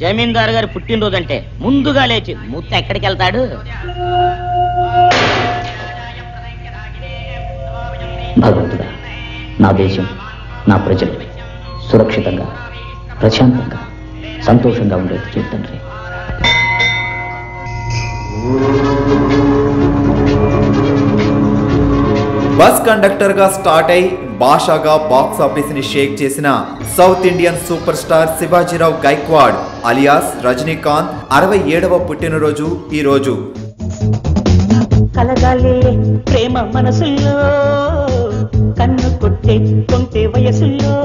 జమీందారు గారి పుట్టినరోజు అంటే ముందుగా లేచి ముత్త ఎక్కడికి వెళ్తాడు? భగవంతుడా, నా దేశం, నా ప్రజలు సురక్షితంగా, ప్రశాంతంగా, సంతోషంగా ఉండేది చూడండి. బస్ కండక్టర్ గా స్టార్ట్ అయి బాషాగా బాక్స్ ఆఫీస్ ని షేక్ చేసిన south Indian super star Shivajirao Gaikwad alias Rajinikanth 67వ పుట్టినరోజు ఈ రోజు. కలగాలే ప్రేమ మనసుల్లో, కన్ను కొట్టే కొంటే వయసుల్లో,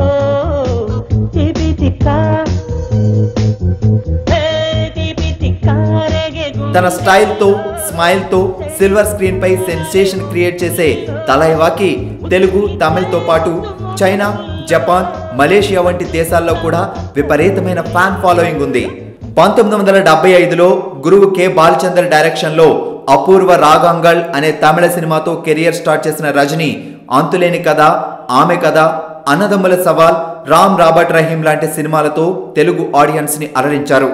తన స్టైల్ తో, స్మైల్ తో సిల్వర్ స్క్రీన్ పై సెన్సేషన్ క్రియేట్ చేసే తలైవాకి తెలుగు, తమిళ్తో పాటు చైనా, జపాన్, మలేషియా వంటి దేశాల్లో కూడా విపరీతమైన ఫ్యాన్ ఫాలోయింగ్ ఉంది. 1975లో గురువు కె బాలచందర్ డైరెక్షన్ లో అపూర్వ రాగాంగల్ అనే తమిళ సినిమాతో కెరియర్ స్టార్ట్ చేసిన రజనీ అంతులేని కథ, ఆమె కథ, అన్నదమ్ముల సవాల్, రామ్ రాబర్ట్ రహీం లాంటి సినిమాలతో తెలుగు ఆడియన్స్ ని అలరించారు.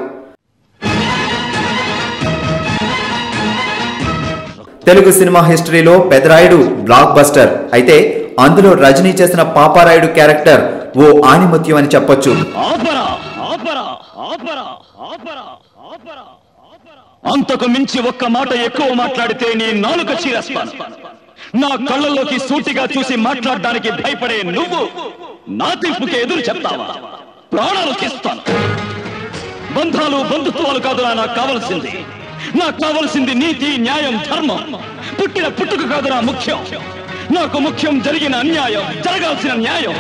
తెలుగు సినిమా హిస్టరీలో పెదరాయుడు బ్లాక్ బస్టర్ అయితే అందులో రజనీ చేసిన పాపారాయుడు క్యారెక్టర్ ఓ ఆణిముత్యం అని చెప్పొచ్చు. అంతకు మించి ఒక్క మాట ఎక్కువ మాట్లాడితే నీ నాలుక చీరేస్తాను. నా కళ్ళల్లోకి సూటిగా చూసి మాట్లాడడానికి భయపడే నువ్వు నా తీర్పుకి ఎదురు చెప్తావా? ప్రాణాలు తీస్తాను. బంధాలు, బంధుత్వాలు కాదురా నాకు కావలసింది. నాకు కావలసింది నీతి, న్యాయం, ధర్మం. పుట్టిన పుట్టుక కాదురా ముఖ్యం. నాకు ముఖ్యం జరిగిన అన్యాయం, జరగాల్సిన న్యాయం.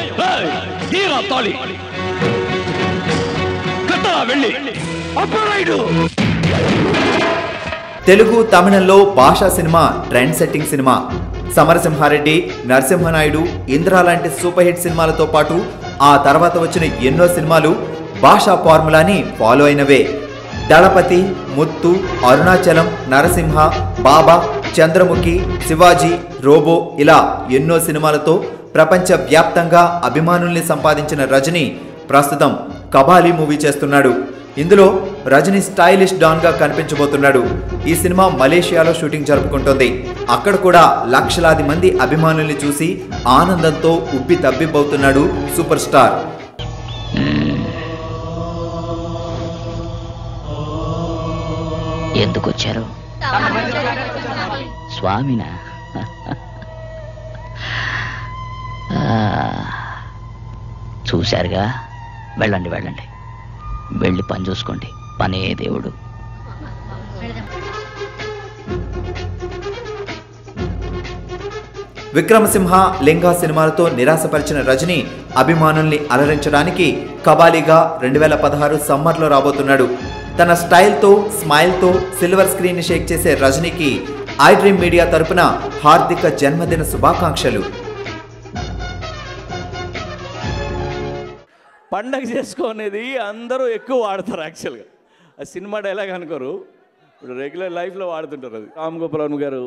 తీరా తాళి కట్టరా వెళ్ళి. అపరాయుడు తెలుగు, తమిళంలో భాషా cinema trend setting cinema. Samarasimha Reddy, Narasimha Naidu, Indra లాంటి సూపర్ హిట్ సినిమాలతో పాటు ఆ తర్వాత వచ్చిన ఎన్నో సినిమాలు భాషా ఫార్ములాని ఫాలో అయినవే. దళపతి, ముత్తు, అరుణాచలం, నరసింహ, బాబా, చంద్రముఖి, శివాజీ, రోబో ఇలా ఎన్నో సినిమాలతో ప్రపంచ వ్యాప్తంగా అభిమానుల్ని సంపాదించిన రజనీ ప్రస్తుతం కబాలీ మూవీ చేస్తున్నాడు. ఇందులో రజనీ స్టైలిష్ డాన్ గా కనిపించబోతున్నాడు. ఈ సినిమా మలేషియాలో షూటింగ్ జరుపుకుంటోంది. అక్కడ కూడా లక్షలాది మంది అభిమానుల్ని చూసి ఆనందంతో ఉబ్బి తబ్బిబ్బవుతున్నాడు సూపర్ స్టార్. ఎందుకు వచ్చారు? స్వామినా? చూశారుగా, వెళ్ళండి వెళ్ళండి, వెళ్ళి పని చూసుకోండి. పనే దేవుడు. విక్రమసింహ, లింగా సినిమాలతో నిరాశపరిచిన రజనీ అభిమానుల్ని అలరించడానికి కబాలీగా 2016 సమ్మర్లో రాబోతున్నాడు. తన స్టైల్తో, స్మైల్తో సిల్వర్ స్క్రీన్ షేక్ చేసే రజనీకి ఐ డ్రీమ్ మీడియా తరపున హార్దిక జన్మదిన శుభాకాంక్షలు. పండగ చేసుకోనేది అందరూ ఎక్కువ వాడతారు. యాక్చువల్గా అది సినిమా డైలాగ్ అనుకోరు, ఇప్పుడు రెగ్యులర్ లైఫ్లో వాడుతుంటారు. అది రామ్ గోపాల్ గారు